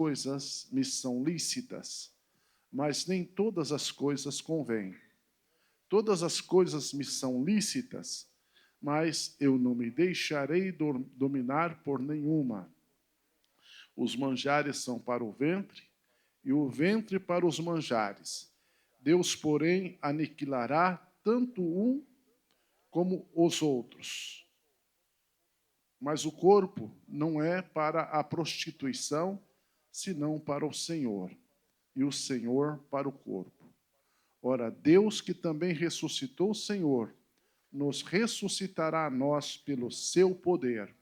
coisas me são lícitas, mas nem todas as coisas convêm. Todas as coisas me são lícitas, mas eu não me deixarei dominar por nenhuma. Os manjares são para o ventre, e o ventre para os manjares. Deus, porém, aniquilará tanto um como os outros. Mas o corpo não é para a prostituição, senão para o Senhor, e o Senhor para o corpo. Ora, Deus, que também ressuscitou o Senhor, nos ressuscitará a nós pelo seu poder.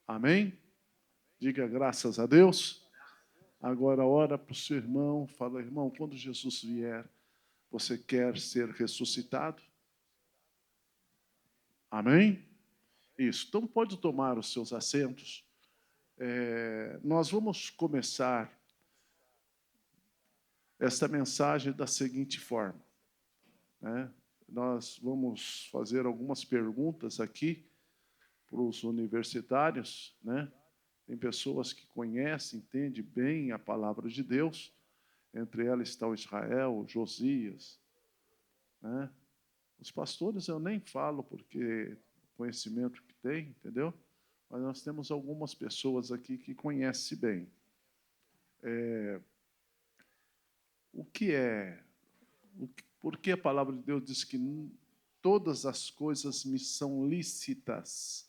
Amém? Diga graças a Deus. Agora ora para o seu irmão, fala, irmão, quando Jesus vier, você quer ser ressuscitado? Amém? Isso. Então pode tomar os seus assentos. Nós vamos começar esta mensagem da seguinte forma, né? Nós vamos fazer algumas perguntas aqui para os universitários, né? Tem pessoas que conhecem, entendem bem a palavra de Deus. Entre elas está o Israel, o Josias, né? Os pastores eu nem falo porque o conhecimento que tem, entendeu? Mas nós temos algumas pessoas aqui que conhecem bem. Por que a palavra de Deus diz que todas as coisas me são lícitas?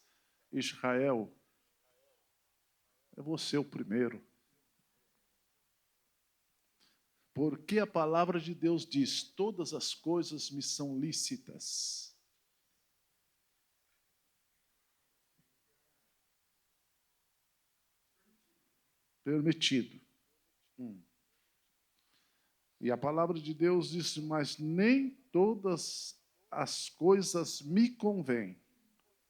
Israel, é você o primeiro. Porque a palavra de Deus diz, todas as coisas me são lícitas. Permitido. E a palavra de Deus diz, mas nem todas as coisas me convêm.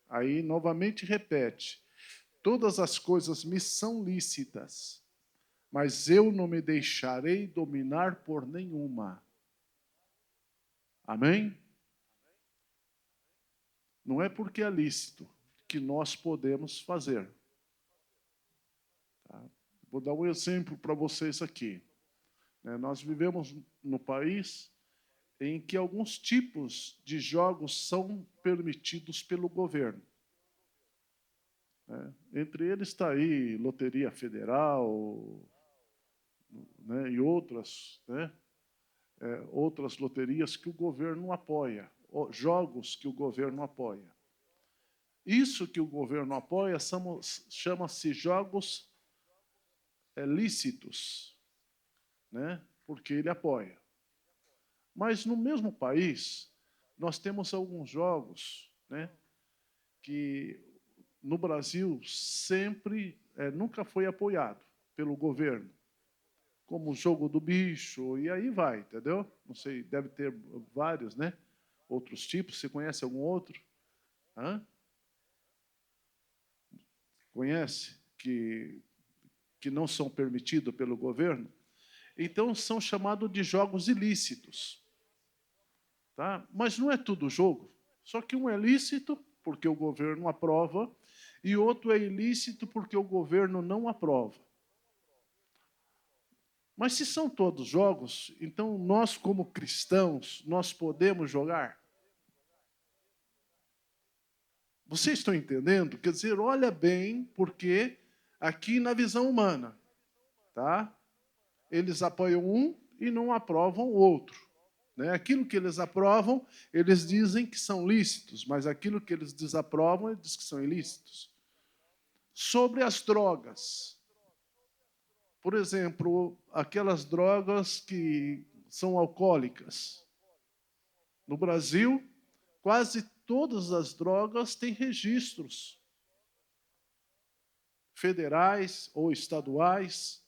Aí, novamente, repete. Todas as coisas me são lícitas, mas eu não me deixarei dominar por nenhuma. Amém? Não é porque é lícito que nós podemos fazer. Tá? Vou dar um exemplo para vocês aqui. Nós vivemos no país em que alguns tipos de jogos são permitidos pelo governo. Entre eles está aí Loteria Federal, né, e outras, né, outras loterias que o governo apoia, jogos que o governo apoia. Isso que o governo apoia chama-se jogos lícitos, né, porque ele apoia. Mas no mesmo país, nós temos alguns jogos, né, que no Brasil sempre, nunca foi apoiado pelo governo, como o jogo do bicho, e aí vai, entendeu? Não sei, deve ter vários, né? Outros tipos, você conhece algum outro? Hã? Conhece? Que não são permitidos pelo governo? Então, são chamados de jogos ilícitos. Tá? Mas não é tudo jogo. Só que um é lícito, porque o governo aprova, e outro é ilícito, porque o governo não aprova. Mas se são todos jogos, então nós, como cristãos, nós podemos jogar? Vocês estão entendendo? Quer dizer, olha bem, porque aqui na visão humana, tá? Eles apoiam um e não aprovam o outro. Né? Aquilo que eles aprovam, eles dizem que são lícitos, mas aquilo que eles desaprovam, eles dizem que são ilícitos. Sobre as drogas. Por exemplo, aquelas drogas que são alcoólicas. No Brasil, quase todas as drogas têm registros federais ou estaduais,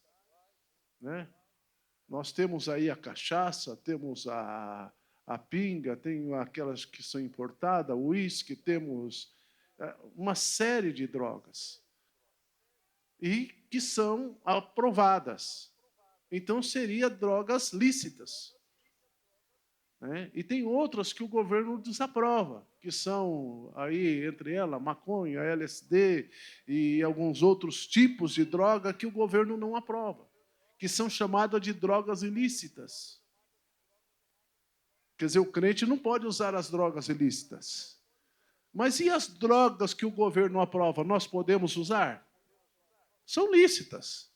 né? Nós temos aí a cachaça, temos a pinga, tem aquelas que são importadas, o uísque, temos uma série de drogas. E que são aprovadas. Então, seriam drogas lícitas. Né? E tem outras que o governo desaprova, que são, aí, entre elas, maconha, LSD e alguns outros tipos de droga que o governo não aprova. que são chamadas de drogas ilícitas. Quer dizer, o crente não pode usar as drogas ilícitas. Mas e as drogas que o governo aprova, nós podemos usar? São lícitas.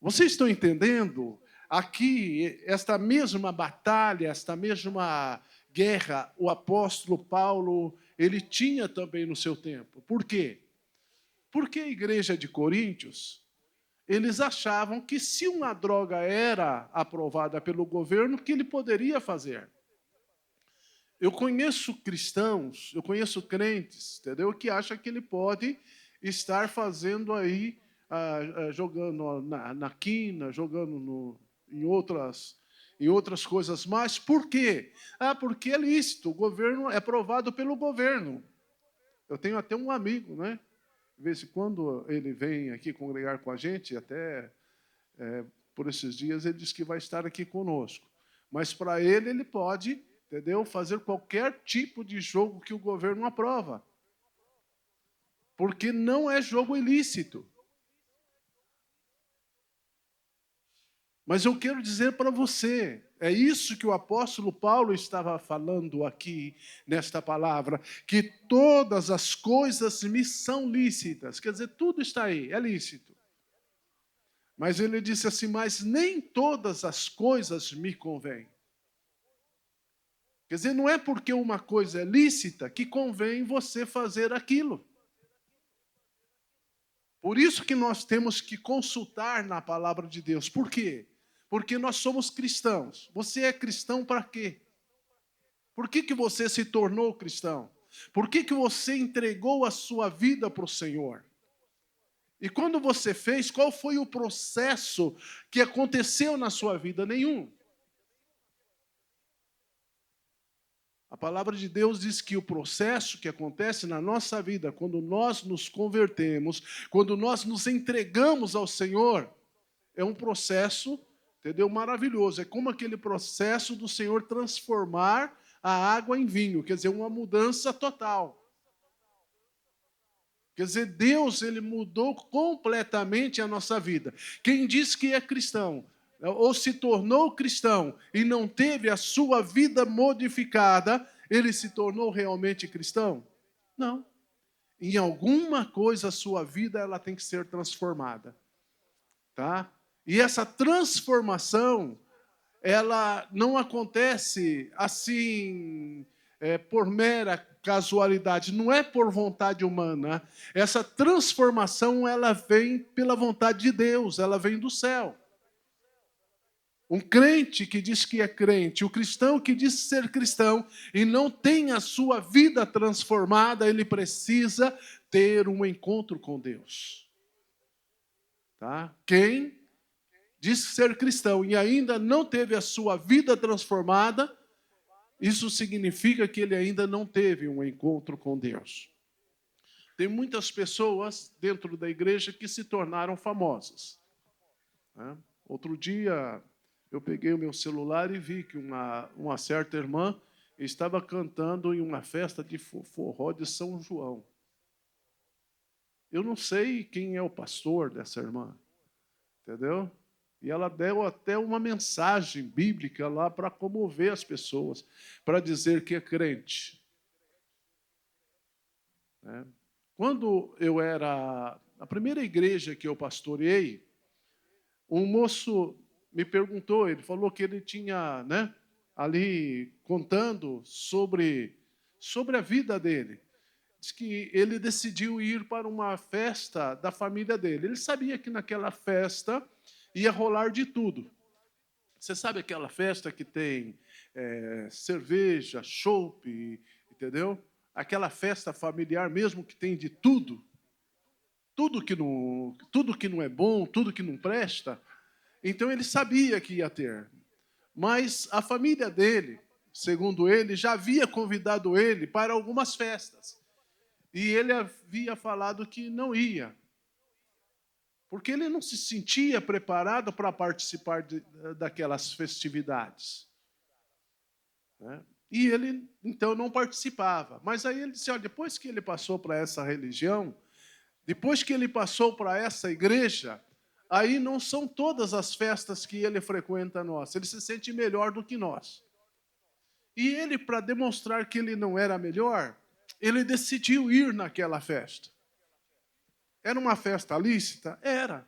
Vocês estão entendendo? Aqui, esta mesma batalha, esta mesma guerra, o apóstolo Paulo, ele tinha também no seu tempo. Por quê? Porque a igreja de Coríntios, eles achavam que se uma droga era aprovada pelo governo, que ele poderia fazer. Eu conheço cristãos, eu conheço crentes, entendeu? Que acham que ele pode estar fazendo aí, jogando na quina, jogando em outras coisas mais. Por quê? Porque é lícito, o governo é aprovado pelo governo. Eu tenho até um amigo, né? De vez em quando ele vem aqui congregar com a gente, até por esses dias ele diz que vai estar aqui conosco. Mas para ele pode, entendeu? Fazer qualquer tipo de jogo que o governo aprova. Porque não é jogo ilícito. Mas eu quero dizer para você, é isso que o apóstolo Paulo estava falando aqui, nesta palavra, que todas as coisas me são lícitas. Quer dizer, tudo está aí, é lícito. Mas ele disse assim, mas nem todas as coisas me convêm. Quer dizer, não é porque uma coisa é lícita que convém você fazer aquilo. Por isso que nós temos que consultar na palavra de Deus. Por quê? Porque nós somos cristãos. Você é cristão para quê? Por que você se tornou cristão? Por que você entregou a sua vida para o Senhor? E quando você fez, qual foi o processo que aconteceu na sua vida? Nenhum. A palavra de Deus diz que o processo que acontece na nossa vida, quando nós nos convertemos, quando nós nos entregamos ao Senhor, é um processo, entendeu, maravilhoso. É como aquele processo do Senhor transformar a água em vinho, quer dizer, uma mudança total. Quer dizer, Deus, ele mudou completamente a nossa vida. Quem diz que é cristão, ou se tornou cristão e não teve a sua vida modificada, ele se tornou realmente cristão? Não. Em alguma coisa a sua vida ela tem que ser transformada. Tá? E essa transformação, ela não acontece assim, por mera casualidade, não é por vontade humana. Essa transformação, ela vem pela vontade de Deus, ela vem do céu. Um crente que diz que é crente, o cristão que diz ser cristão e não tem a sua vida transformada, ele precisa ter um encontro com Deus. Tá? Quem diz ser cristão e ainda não teve a sua vida transformada, isso significa que ele ainda não teve um encontro com Deus. Tem muitas pessoas dentro da igreja que se tornaram famosas. Né? Outro dia, eu peguei o meu celular e vi que uma certa irmã estava cantando em uma festa de forró de São João. Eu não sei quem é o pastor dessa irmã, entendeu? E ela deu até uma mensagem bíblica lá para comover as pessoas, para dizer que é crente. Quando eu era... A primeira igreja que eu pastoreei, um moço me perguntou, ele falou que ele tinha, né, ali contando sobre a vida dele. Diz que ele decidiu ir para uma festa da família dele. Ele sabia que naquela festa ia rolar de tudo. Você sabe aquela festa que tem cerveja, chopp, entendeu? Aquela festa familiar mesmo que tem de tudo. Tudo que não é bom, tudo que não presta. Então ele sabia que ia ter. Mas a família dele, segundo ele, já havia convidado ele para algumas festas. E ele havia falado que não ia. Porque ele não se sentia preparado para participar daquelas festividades. Né? E ele, então, não participava. Mas aí ele disse, olha, depois que ele passou para essa religião, depois que ele passou para essa igreja, aí não são todas as festas que ele frequenta nós. Ele se sente melhor do que nós. E ele, para demonstrar que ele não era melhor, ele decidiu ir naquela festa. Era uma festa lícita? Era.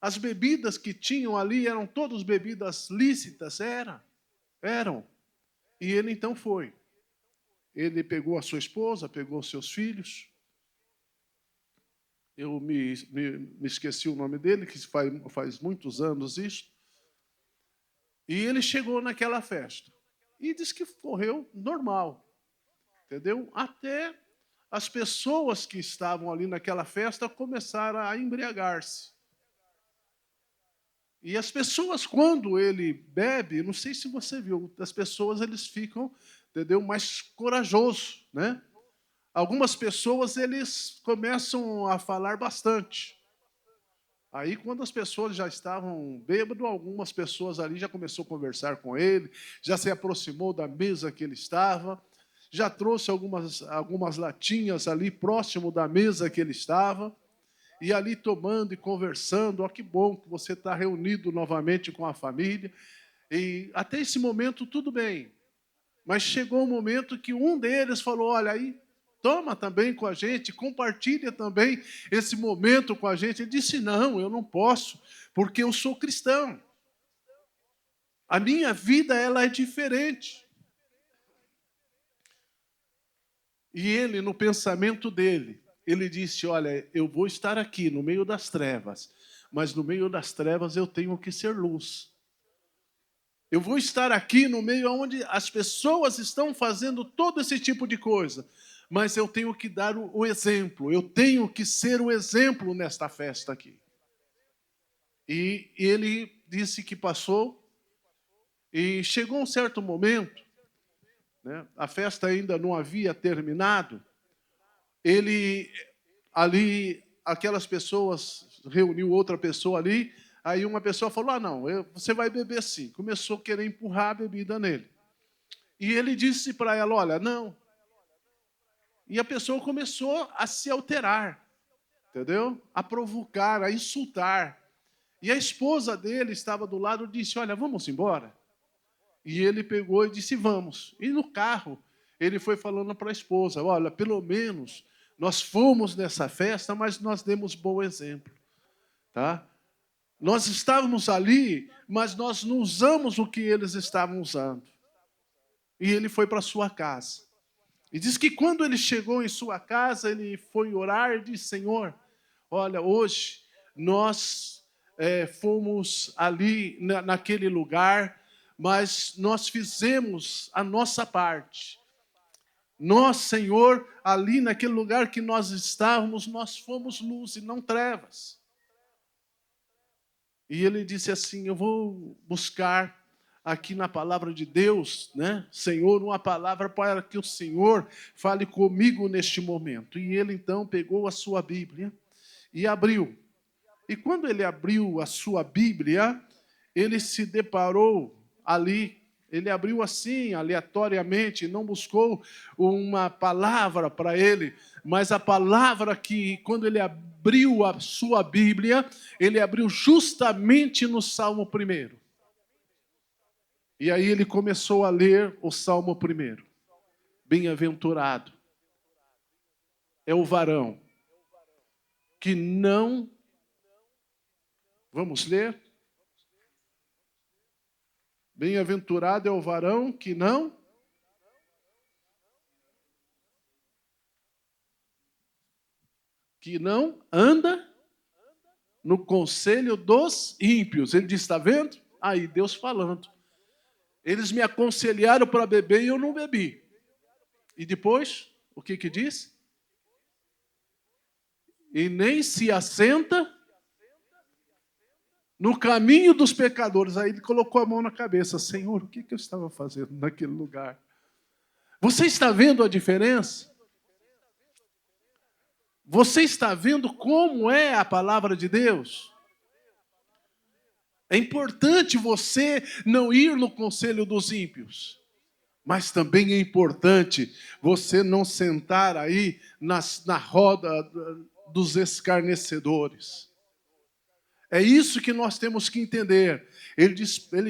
As bebidas que tinham ali eram todas bebidas lícitas? Eram. E ele então foi. Ele pegou a sua esposa, pegou seus filhos. Eu me esqueci o nome dele, que faz muitos anos isso. E ele chegou naquela festa. E disse que correu normal. Entendeu? Até as pessoas que estavam ali naquela festa começaram a embriagar-se. E as pessoas, quando ele bebe, não sei se você viu, as pessoas eles ficam, entendeu, mais corajosos, né? Algumas pessoas eles começam a falar bastante. Aí, quando as pessoas já estavam bêbadas, algumas pessoas ali já começou a conversar com ele, já se aproximou da mesa que ele estava, já trouxe algumas latinhas ali próximo da mesa que ele estava, e ali tomando e conversando. Ó, que bom que você está reunido novamente com a família. E até esse momento tudo bem. Mas chegou um momento que um deles falou, olha aí, toma também com a gente, compartilha também esse momento com a gente. Ele disse, não, eu não posso, porque eu sou cristão. A minha vida ela é diferente. E ele, no pensamento dele, ele disse, olha, eu vou estar aqui no meio das trevas, mas no meio das trevas eu tenho que ser luz. Eu vou estar aqui no meio onde as pessoas estão fazendo todo esse tipo de coisa, mas eu tenho que dar o exemplo, eu tenho que ser o exemplo nesta festa aqui. E ele disse que passou, e chegou um certo momento, né, a festa ainda não havia terminado, ele ali, aquelas pessoas, reuniu outra pessoa ali, aí uma pessoa falou, não, você vai beber sim. Começou a querer empurrar a bebida nele. E ele disse para ela, olha, não. E a pessoa começou a se alterar, entendeu? A provocar, a insultar. E a esposa dele estava do lado e disse, olha, vamos embora? E ele pegou e disse, vamos. E no carro, ele foi falando para a esposa, olha, pelo menos nós fomos nessa festa, mas nós demos bom exemplo. Tá? Nós estávamos ali, mas nós não usamos o que eles estavam usando. E ele foi para sua casa. E diz que quando ele chegou em sua casa, ele foi orar e disse, Senhor, olha, hoje nós fomos ali naquele lugar, mas nós fizemos a nossa parte. Nós, Senhor, ali naquele lugar que nós estávamos, nós fomos luz e não trevas. E ele disse assim, eu vou buscar aqui na palavra de Deus, né? Senhor, uma palavra para que o Senhor fale comigo neste momento. E ele então pegou a sua Bíblia e abriu. E quando ele abriu a sua Bíblia, ele se deparou ali, ele abriu assim, aleatoriamente, não buscou uma palavra para ele, mas a palavra que, quando ele abriu a sua Bíblia, ele abriu justamente no Salmo 1. E aí ele começou a ler o Salmo 1. Bem-aventurado é o varão que não... Vamos ler? Bem-aventurado é o varão que não... anda no conselho dos ímpios. Ele diz, está vendo? Aí Deus falando. Eles me aconselharam para beber e eu não bebi. E depois, o que diz? E nem se assenta no caminho dos pecadores. Aí ele colocou a mão na cabeça. Senhor, o que eu estava fazendo naquele lugar? Você está vendo a diferença? Você está vendo como é a palavra de Deus? É importante você não ir no conselho dos ímpios. Mas também é importante você não sentar aí na roda dos escarnecedores. É isso que nós temos que entender. Ele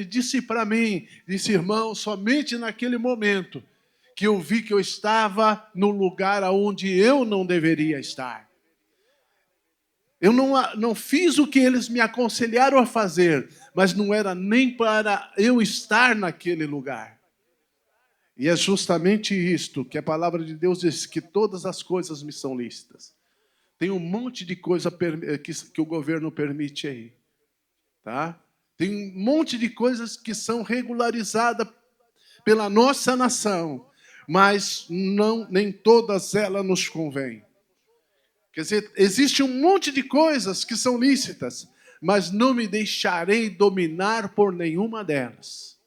disse para mim, disse, irmão, somente naquele momento que eu vi que eu estava no lugar onde eu não deveria estar. Eu não fiz o que eles me aconselharam a fazer, mas não era nem para eu estar naquele lugar. E é justamente isto que a palavra de Deus diz, que todas as coisas me são lícitas. Tem um monte de coisa que o governo permite aí. Tá? Tem um monte de coisas que são regularizadas pela nossa nação, mas nem todas elas nos convêm. Quer dizer, existe um monte de coisas que são lícitas, mas não me deixarei dominar por nenhuma delas.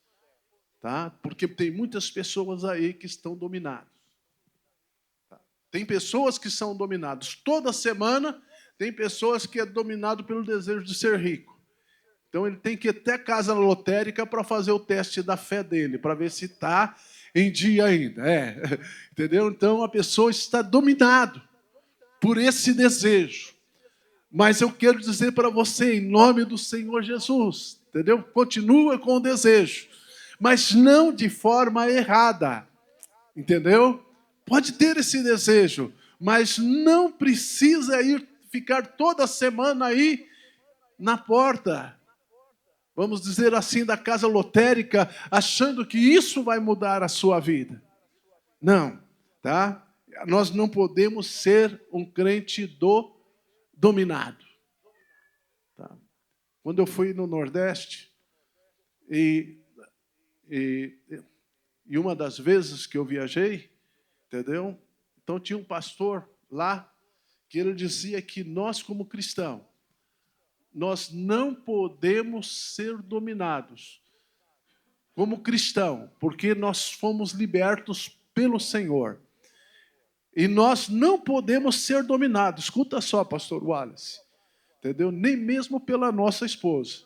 Tá? Porque tem muitas pessoas aí que estão dominadas. Tá? Tem pessoas que são dominadas. Toda semana tem pessoas que é dominado pelo desejo de ser rico. Então ele tem que ir até a casa lotérica para fazer o teste da fé dele, para ver se está em dia ainda. Entendeu? Então a pessoa está dominada por esse desejo. Mas eu quero dizer para você, em nome do Senhor Jesus, entendeu? Continua com o desejo, mas não de forma errada, entendeu? Pode ter esse desejo, mas não precisa ficar toda semana aí na porta, vamos dizer assim, da casa lotérica, achando que isso vai mudar a sua vida. Não, tá? Nós não podemos ser um crente dominado. Tá? Quando eu fui no Nordeste, e uma das vezes que eu viajei, entendeu? Então tinha um pastor lá, que ele dizia que nós, como cristãos, nós não podemos ser dominados como cristão, porque nós fomos libertos pelo Senhor. E nós não podemos ser dominados. Escuta só, pastor Wallace. Entendeu? Nem mesmo pela nossa esposa.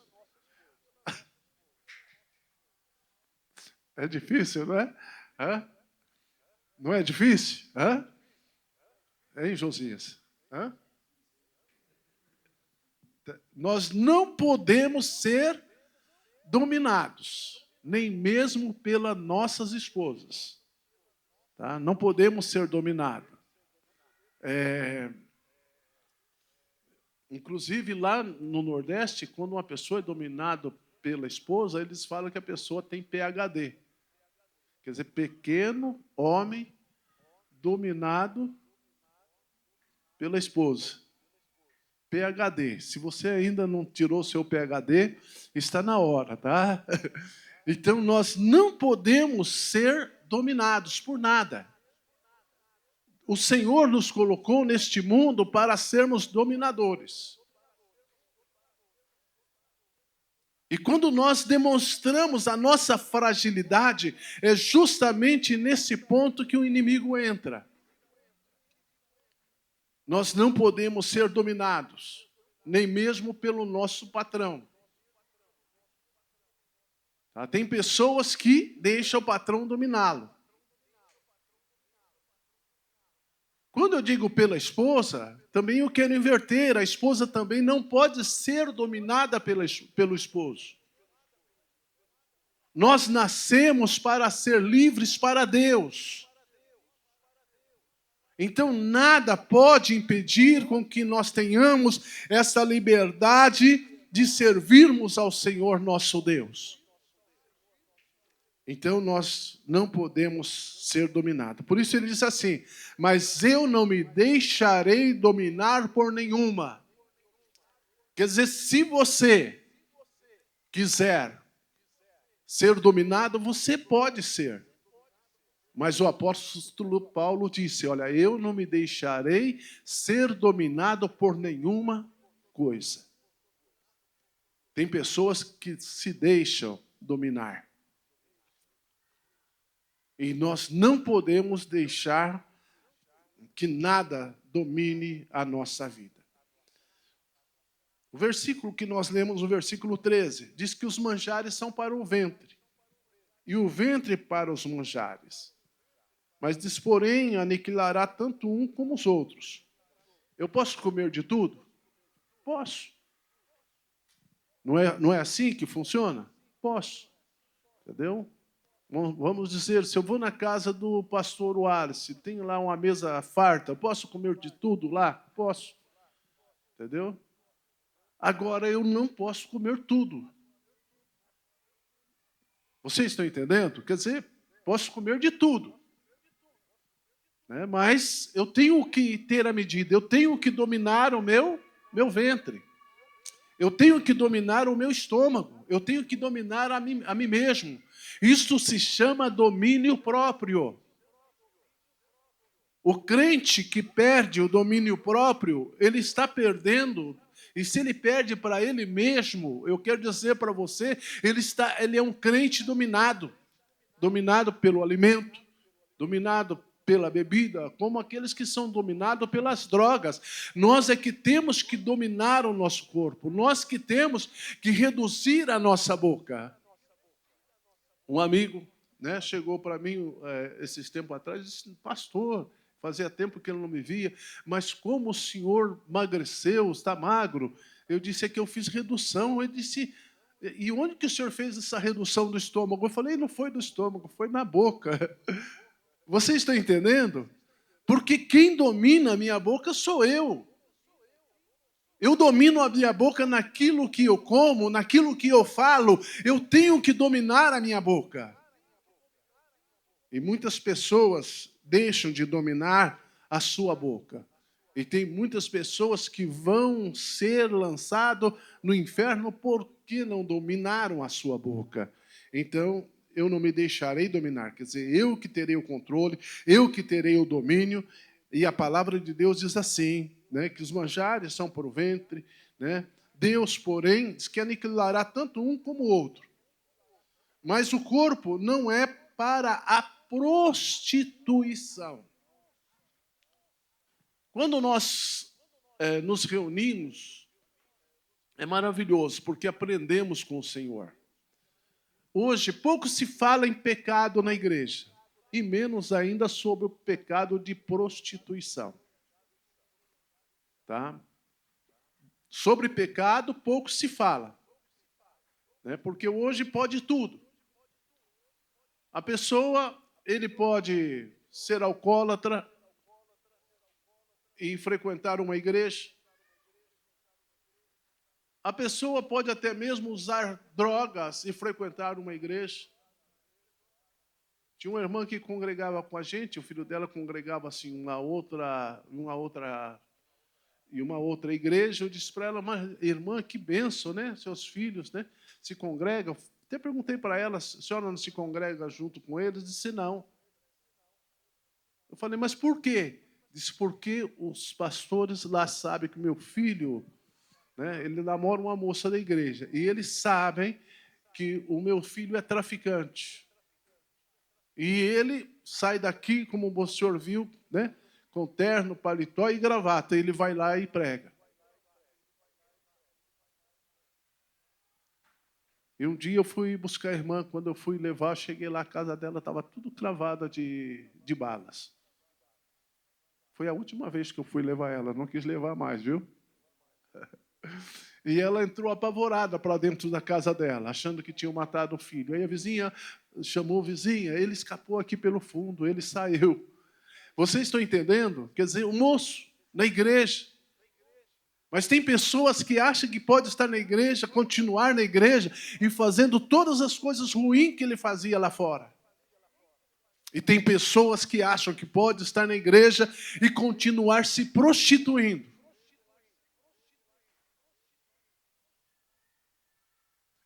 É difícil, não é? Hã? Não é difícil? Hã? Hein, Josias? Hã? Nós não podemos ser dominados, nem mesmo pelas nossas esposas. Tá? Não podemos ser dominados. Inclusive, lá no Nordeste, quando uma pessoa é dominada pela esposa, eles falam que a pessoa tem PhD. Quer dizer, pequeno homem dominado pela esposa. PhD. Se você ainda não tirou seu PhD, está na hora, tá? Então, nós não podemos ser dominados por nada. O Senhor nos colocou neste mundo para sermos dominadores. E quando nós demonstramos a nossa fragilidade, é justamente nesse ponto que o inimigo entra. Nós não podemos ser dominados, nem mesmo pelo nosso patrão. Tá? Tem pessoas que deixam o patrão dominá-lo. Quando eu digo pela esposa, também eu quero inverter. A esposa também não pode ser dominada pelo esposo. Nós nascemos para ser livres para Deus. Então, nada pode impedir com que nós tenhamos essa liberdade de servirmos ao Senhor nosso Deus. Então, nós não podemos ser dominados. Por isso ele diz assim, mas eu não me deixarei dominar por nenhuma. Quer dizer, se você quiser ser dominado, você pode ser. Mas o apóstolo Paulo disse, olha, eu não me deixarei ser dominado por nenhuma coisa. Tem pessoas que se deixam dominar. E nós não podemos deixar que nada domine a nossa vida. O versículo que nós lemos, o versículo 13, diz que os manjares são para o ventre, e o ventre para os manjares. Mas diz, porém, aniquilará tanto um como os outros. Eu posso comer de tudo? Posso. Não é assim que funciona? Posso. Entendeu? Vamos dizer, se eu vou na casa do pastor Wallace, tem lá uma mesa farta, posso comer de tudo lá? Posso. Entendeu? Agora, eu não posso comer tudo. Vocês estão entendendo? Quer dizer, posso comer de tudo. Né? Mas eu tenho que ter a medida, eu tenho que dominar o meu ventre. Eu tenho que dominar o meu estômago, eu tenho que dominar a mim mesmo. Isso se chama domínio próprio. O crente que perde o domínio próprio, ele está perdendo. E se ele perde para ele mesmo, eu quero dizer para você, ele é um crente dominado. Dominado pelo alimento, dominado pela bebida, como aqueles que são dominados pelas drogas. Nós é que temos que dominar o nosso corpo, nós que temos que reduzir a nossa boca. Um amigo, né, chegou para mim esses tempos atrás e disse: pastor, fazia tempo que ele não me via, mas como o senhor emagreceu, está magro? Eu disse: é que eu fiz redução. Ele disse: e onde que o senhor fez essa redução do estômago? Eu falei: não foi do estômago, foi na boca. Vocês estão entendendo? Porque quem domina a minha boca sou eu. Eu domino a minha boca naquilo que eu como, naquilo que eu falo. Eu tenho que dominar a minha boca. E muitas pessoas deixam de dominar a sua boca. E tem muitas pessoas que vão ser lançadas no inferno porque não dominaram a sua boca. Então, eu não me deixarei dominar. Quer dizer, eu que terei o controle, eu que terei o domínio. E a palavra de Deus diz assim, né, que os manjares são para o ventre. Né? Deus, porém, diz que aniquilará tanto um como o outro. Mas o corpo não é para a prostituição. Quando nós nos reunimos, é maravilhoso, porque aprendemos com o Senhor. Hoje, pouco se fala em pecado na igreja, e menos ainda sobre o pecado de prostituição. Tá? Sobre pecado, pouco se fala. Né? Porque hoje pode tudo. A pessoa, ele pode ser alcoólatra e frequentar uma igreja. A pessoa pode até mesmo usar drogas e frequentar uma igreja. Tinha uma irmã que congregava com a gente, o filho dela congregava assim uma outra igreja. Eu disse para ela: mas irmã, que bênção, né? Seus filhos, né? Se congregam. Até perguntei para ela: a senhora não se congrega junto com eles? Disse: não. Eu falei: mas por quê? Disse: porque os pastores lá sabem que meu filho, né, ele namora uma moça da igreja, e eles sabem que o meu filho é traficante. E ele sai daqui, como o senhor viu, né, com terno, paletó e gravata. Ele vai lá e prega. E um dia eu fui buscar a irmã. Quando eu fui levar, cheguei lá, a casa dela estava tudo cravada de balas. Foi a última vez que eu fui levar ela. Não quis levar mais, viu? E ela entrou apavorada para dentro da casa dela, achando que tinham matado o filho. Aí a vizinha chamou a vizinha, ele escapou aqui pelo fundo, ele saiu. Vocês estão entendendo? Quer dizer, o moço na igreja. Mas tem pessoas que acham que pode estar na igreja, continuar na igreja e fazendo todas as coisas ruins que ele fazia lá fora. E tem pessoas que acham que pode estar na igreja e continuar se prostituindo.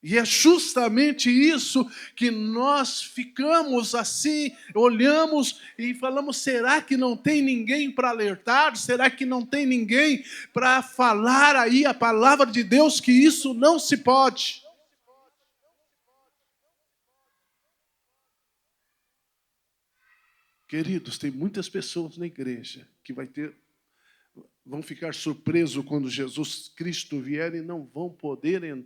E é justamente isso que nós ficamos assim, olhamos e falamos: será que não tem ninguém para alertar? Será que não tem ninguém para falar aí a palavra de Deus que isso não se pode? Queridos, tem muitas pessoas na igreja que vão ficar surpresos quando Jesus Cristo vier e não vão poder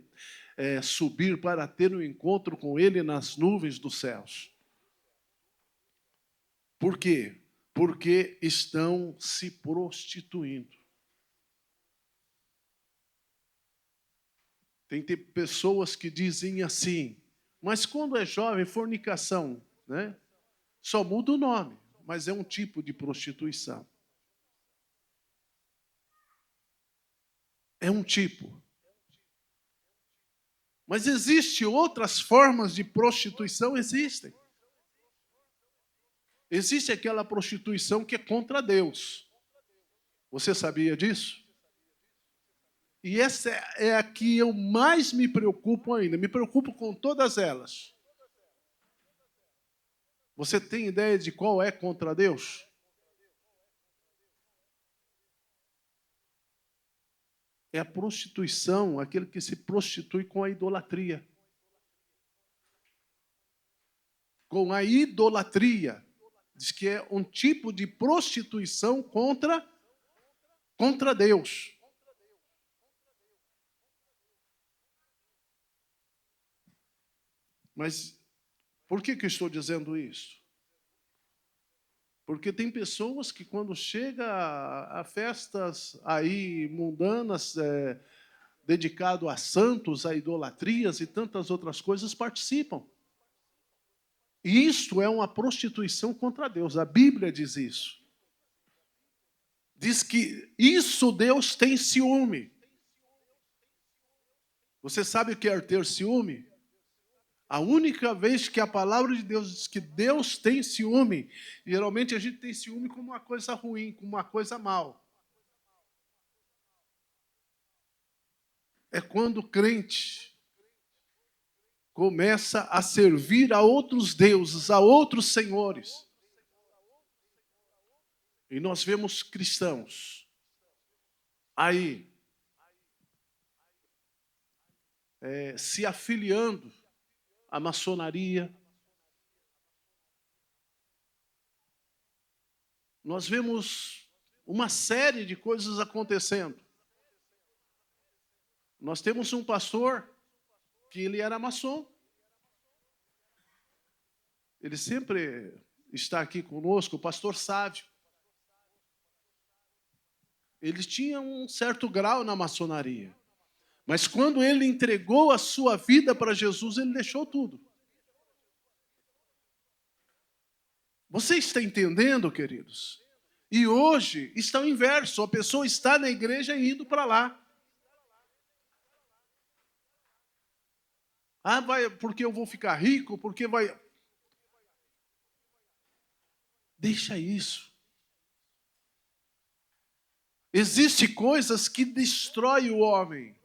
subir para ter um encontro com Ele nas nuvens dos céus. Por quê? Porque estão se prostituindo. Tem pessoas que dizem assim, mas quando é jovem, fornicação, né? Só muda o nome, mas é um tipo de prostituição. É um tipo. Mas existem outras formas de prostituição? Existem. Existe aquela prostituição que é contra Deus. Você sabia disso? E essa é a que eu mais me preocupo ainda. Me preocupo com todas elas. Você tem ideia de qual é contra Deus? É a prostituição, aquele que se prostitui com a idolatria. Com a idolatria. Diz que é um tipo de prostituição contra Deus. Mas por que eu estou dizendo isso? Porque tem pessoas que quando chega a festas aí mundanas, dedicado a santos, a idolatrias e tantas outras coisas, participam. E isto é uma prostituição contra Deus. A Bíblia diz isso. Diz que isso Deus tem ciúme. Você sabe o que é ter ciúme? A única vez que a palavra de Deus diz que Deus tem ciúme, geralmente a gente tem ciúme como uma coisa ruim, como uma coisa mal. É quando o crente começa a servir a outros deuses, a outros senhores. E nós vemos cristãos aí se afiliando à maçonaria. Nós vemos uma série de coisas acontecendo. Nós temos um pastor que ele era maçom. Ele sempre está aqui conosco, o pastor Sávio. Ele tinha um certo grau na maçonaria. Mas quando ele entregou a sua vida para Jesus, ele deixou tudo. Você está entendendo, queridos? E hoje está o inverso. A pessoa está na igreja e indo para lá. Ah, vai, porque eu vou ficar rico, porque vai... Deixa isso. Existem coisas que destroem o homem.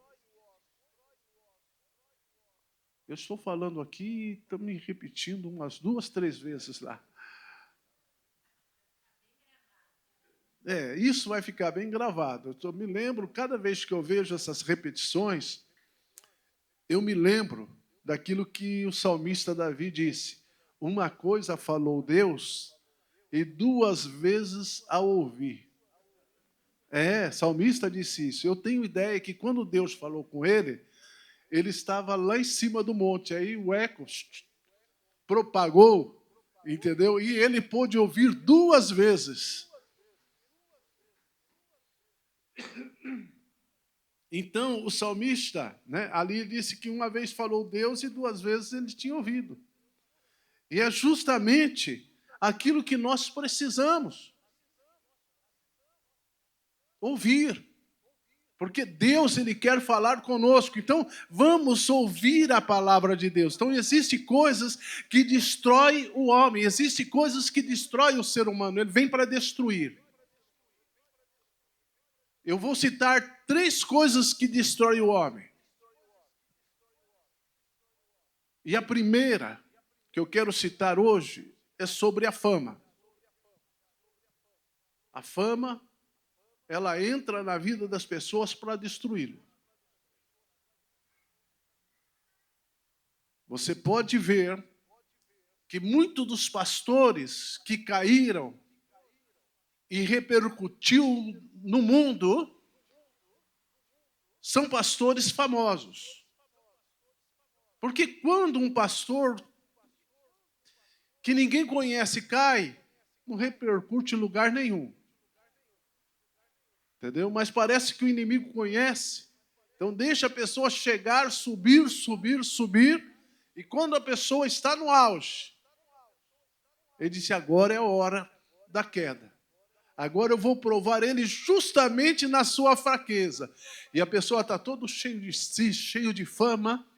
Eu estou falando aqui e estou me repetindo umas 2, 3 vezes lá. Isso vai ficar bem gravado. Eu me lembro, cada vez que eu vejo essas repetições, eu me lembro daquilo que o salmista Davi disse. Uma coisa falou Deus e 2 vezes a ouvi. Salmista disse isso. Eu tenho ideia que quando Deus falou com ele, ele estava lá em cima do monte. Aí o eco propagou, entendeu? E ele pôde ouvir 2 vezes. Então, o salmista, ali disse que uma vez falou Deus e 2 vezes ele tinha ouvido. E é justamente aquilo que nós precisamos. Ouvir. Porque Deus, Ele quer falar conosco. Então, vamos ouvir a palavra de Deus. Então, existem coisas que destroem o homem. Existem coisas que destroem o ser humano. Ele vem para destruir. Eu vou citar 3 coisas que destroem o homem. E a primeira que eu quero citar hoje é sobre a fama. A fama, ela entra na vida das pessoas para destruí-lo. Você pode ver que muitos dos pastores que caíram e repercutiu no mundo são pastores famosos. Porque quando um pastor que ninguém conhece cai, não repercute em lugar nenhum. Entendeu? Mas parece que o inimigo conhece. Então deixa a pessoa chegar, subir, subir, subir, e quando a pessoa está no auge, ele disse, agora é a hora da queda. Agora eu vou provar ele justamente na sua fraqueza. E a pessoa está todo cheio de si, cheio de fama,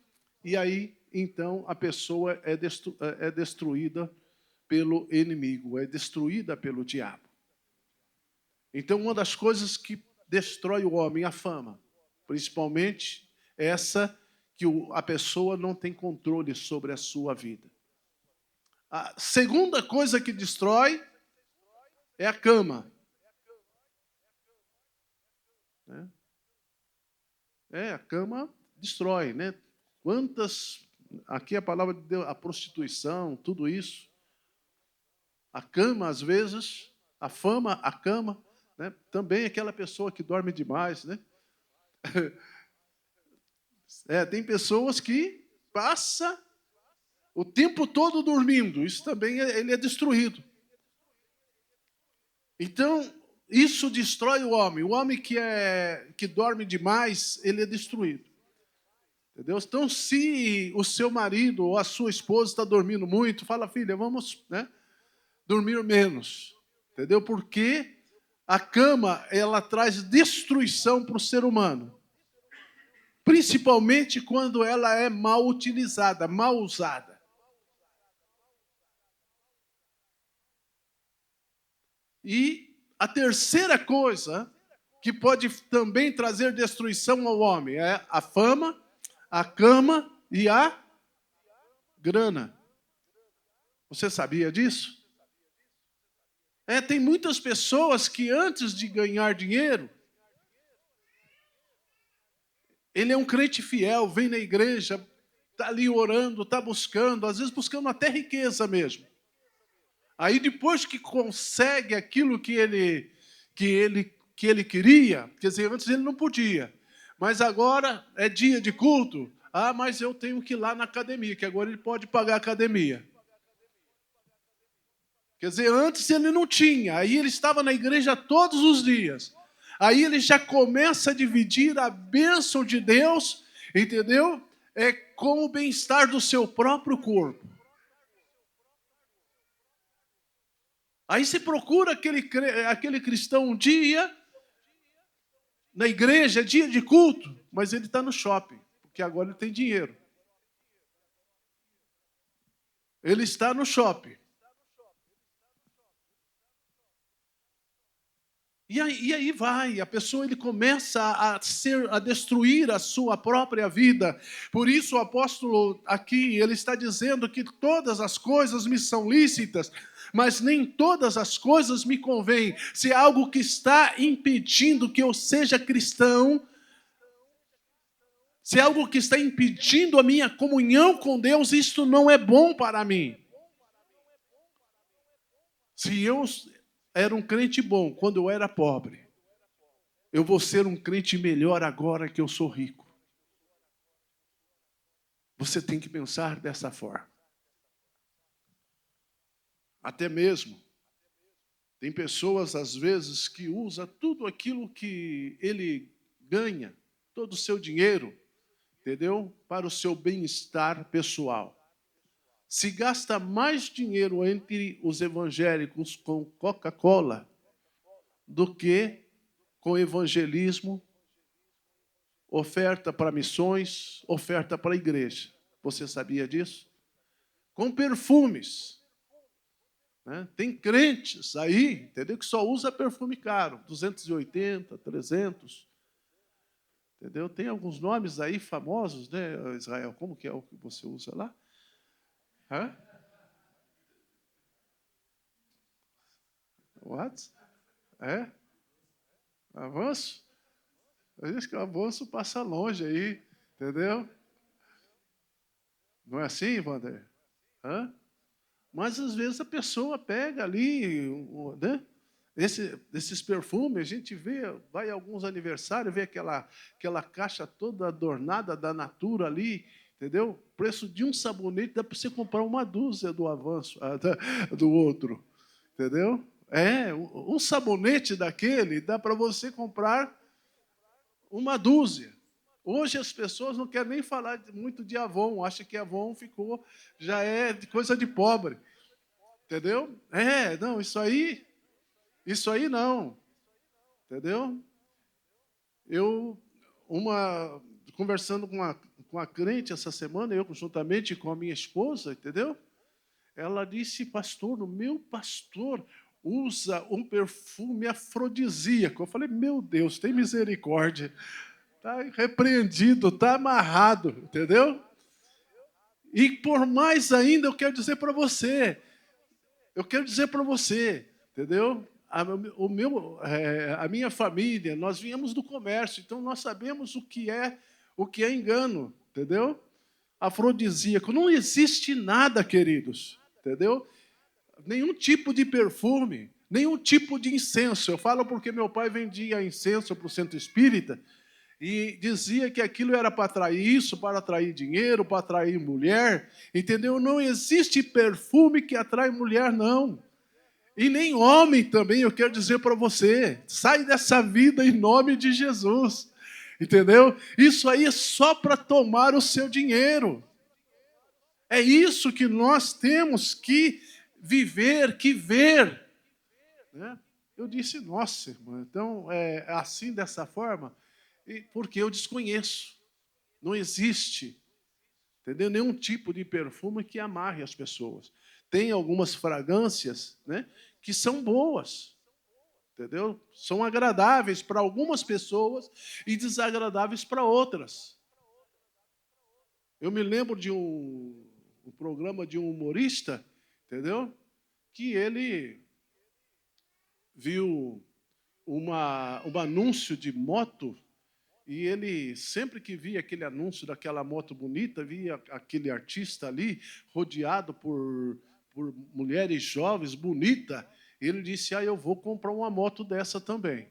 e aí, então, a pessoa é destruída pelo inimigo, é destruída pelo diabo. Então, uma das coisas que destrói o homem, a fama, principalmente essa que a pessoa não tem controle sobre a sua vida. A segunda coisa que destrói é a cama. A cama destrói, né? Quantas, aqui a palavra de Deus, a prostituição, tudo isso. A cama, às vezes, a fama, a cama, né? Também aquela pessoa que dorme demais, né? Tem pessoas que passam o tempo todo dormindo, isso também ele é destruído. Então, isso destrói o homem que dorme demais, ele é destruído. Entendeu? Então, se o seu marido ou a sua esposa está dormindo muito, fala, filha, vamos, né, dormir menos. Entendeu? Porque a cama, ela traz destruição para o ser humano. Principalmente quando ela é mal utilizada, mal usada. E a terceira coisa que pode também trazer destruição ao homem é a fama, a cama e a grana. Você sabia disso? Tem muitas pessoas que antes de ganhar dinheiro, ele é um crente fiel, vem na igreja, está ali orando, está buscando, às vezes buscando até riqueza mesmo. Aí depois que consegue aquilo que ele queria, quer dizer, antes ele não podia, mas agora é dia de culto, mas eu tenho que ir lá na academia, que agora ele pode pagar a academia. Quer dizer, antes ele não tinha, aí ele estava na igreja todos os dias. Aí ele já começa a dividir a bênção de Deus, entendeu? Com o bem-estar do seu próprio corpo. Aí se procura aquele cristão um dia, na igreja, dia de culto, mas ele está no shopping, porque agora ele tem dinheiro. Ele está no shopping. E aí vai, a pessoa ele começa a destruir a sua própria vida. Por isso o apóstolo aqui, ele está dizendo que todas as coisas me são lícitas, mas nem todas as coisas me convêm. Se é algo que está impedindo que eu seja cristão, se é algo que está impedindo a minha comunhão com Deus, isto não é bom para mim. Se eu era um crente bom quando eu era pobre, eu vou ser um crente melhor agora que eu sou rico. Você tem que pensar dessa forma. Até mesmo, tem pessoas às vezes que usam tudo aquilo que ele ganha, todo o seu dinheiro, entendeu? Para o seu bem-estar pessoal. Se gasta mais dinheiro entre os evangélicos com Coca-Cola do que com evangelismo, oferta para missões, oferta para a igreja. Você sabia disso? Com perfumes. Né? Tem crentes aí, entendeu? Que só usa perfume caro, 280, 300. Entendeu? Tem alguns nomes aí famosos, né, Israel? Como que é o que você usa lá? What? Avanço? Diz que o avanço passa longe aí, entendeu? Não é assim, Wander? Mas às vezes a pessoa pega ali, né? Esses perfumes, a gente vai a alguns aniversários, vê aquela caixa toda adornada da Natura ali, entendeu? O preço de um sabonete dá para você comprar uma dúzia do avanço, do outro, entendeu? Um sabonete daquele dá para você comprar uma dúzia. Hoje as pessoas não querem nem falar muito de Avon, acham que Avon já é coisa de pobre. Entendeu? Não, isso aí não. Entendeu? Eu, conversando com a crente essa semana, eu juntamente com a minha esposa, entendeu? Ela disse, pastor, o meu pastor usa um perfume afrodisíaco. Eu falei, meu Deus, tem misericórdia. Está repreendido, está amarrado, entendeu? E por mais ainda, eu quero dizer para você, entendeu? A minha família, nós viemos do comércio, então nós sabemos o que é engano, entendeu? Afrodisíaco. Não existe nada, queridos, entendeu? Nenhum tipo de perfume, nenhum tipo de incenso. Eu falo porque meu pai vendia incenso para o centro espírita e dizia que aquilo era para atrair isso, para atrair dinheiro, para atrair mulher, entendeu? Não existe perfume que atrai mulher, não. E nem homem também, eu quero dizer para você. Sai dessa vida em nome de Jesus. Entendeu? Isso aí é só para tomar o seu dinheiro. É isso que nós temos que viver, que ver. Né? Eu disse, nossa, irmã, então é assim, dessa forma, porque eu desconheço. Não existe, entendeu? Nenhum tipo de perfume que amarre as pessoas. Tem algumas fragrâncias, né, que são boas, entendeu? São agradáveis para algumas pessoas e desagradáveis para outras. Eu me lembro de um programa de um humorista, entendeu? Que ele viu um anúncio de moto e ele, sempre que via aquele anúncio daquela moto bonita, via aquele artista ali rodeado por mulheres jovens, bonita, ele disse, eu vou comprar uma moto dessa também.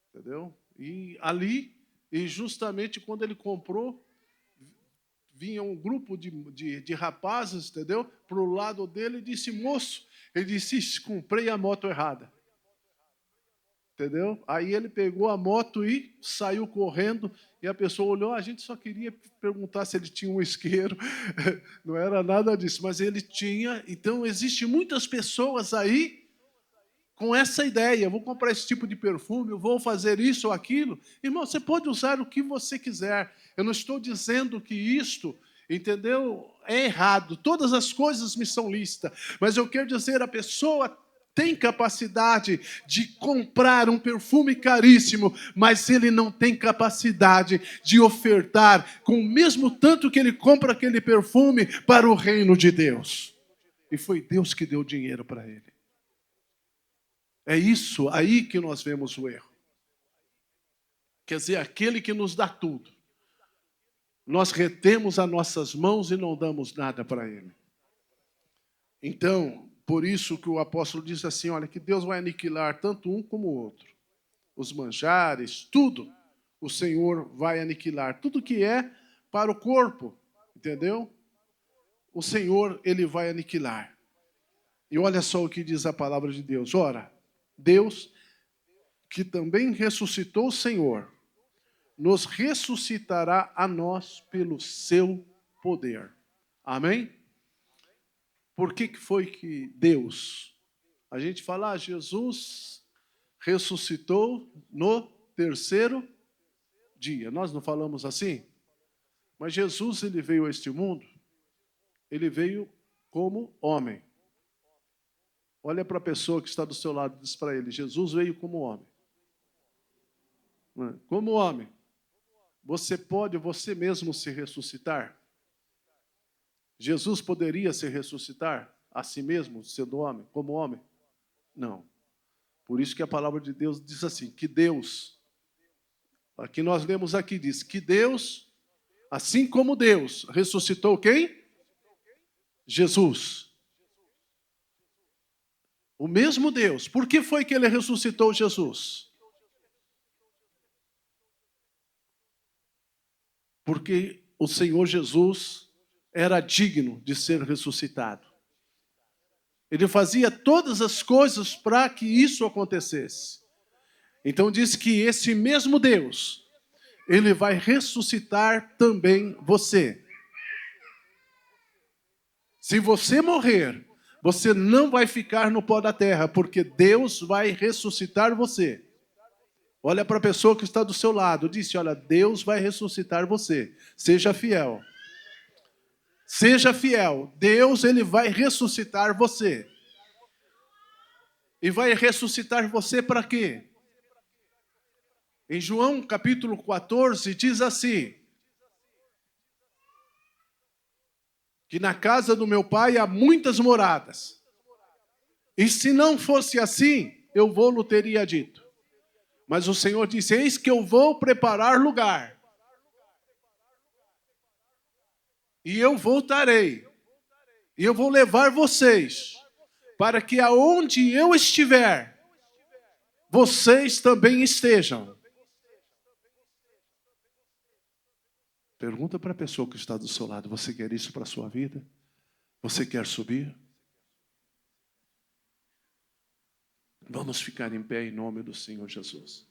Entendeu? E ali, e justamente quando ele comprou, vinha um grupo de rapazes, entendeu? Para o lado dele e disse, moço, ele disse, comprei a moto errada. Entendeu? Aí ele pegou a moto e saiu correndo, e a pessoa olhou, a gente só queria perguntar se ele tinha um isqueiro, não era nada disso, mas ele tinha. Então, existem muitas pessoas aí com essa ideia, vou comprar esse tipo de perfume, vou fazer isso ou aquilo. Irmão, você pode usar o que você quiser, eu não estou dizendo que isto, entendeu, é errado, todas as coisas me são lícitas, mas eu quero dizer, a pessoa tem capacidade de comprar um perfume caríssimo, mas ele não tem capacidade de ofertar com o mesmo tanto que ele compra aquele perfume para o reino de Deus. E foi Deus que deu dinheiro para ele. É isso aí que nós vemos o erro. Quer dizer, aquele que nos dá tudo. Nós retemos as nossas mãos e não damos nada para ele. Então, por isso que o apóstolo diz assim, olha, que Deus vai aniquilar tanto um como o outro. Os manjares, tudo, o Senhor vai aniquilar. Tudo que é para o corpo, entendeu? O Senhor, ele vai aniquilar. E olha só o que diz a palavra de Deus. Ora, Deus, que também ressuscitou o Senhor, nos ressuscitará a nós pelo seu poder. Amém? Por que foi que Deus? A gente fala, Jesus ressuscitou no terceiro dia. Nós não falamos assim? Mas Jesus, ele veio a este mundo, ele veio como homem. Olha para a pessoa que está do seu lado e diz para ele, Jesus veio como homem. Como homem, você pode você mesmo se ressuscitar? Jesus poderia se ressuscitar a si mesmo, sendo homem, como homem? Não. Por isso que a palavra de Deus diz assim, que Deus, aqui nós lemos aqui, diz que Deus, assim como Deus, ressuscitou quem? Jesus. O mesmo Deus. Por que foi que ele ressuscitou Jesus? Porque o Senhor Jesus era digno de ser ressuscitado. Ele fazia todas as coisas para que isso acontecesse. Então diz que esse mesmo Deus, Ele vai ressuscitar também você. Se você morrer, você não vai ficar no pó da terra, porque Deus vai ressuscitar você. Olha para a pessoa que está do seu lado, disse, olha, Deus vai ressuscitar você. Seja fiel. Seja fiel. Deus, ele vai ressuscitar você. E vai ressuscitar você para quê? Em João capítulo 14 diz assim, que na casa do meu pai há muitas moradas. E se não fosse assim, eu vou-lhe teria dito. Mas o Senhor disse, eis que eu vou preparar lugar. E eu voltarei. E eu vou levar vocês, para que aonde eu estiver, vocês também estejam. Pergunta para a pessoa que está do seu lado, você quer isso para a sua vida? Você quer subir? Vamos ficar em pé em nome do Senhor Jesus.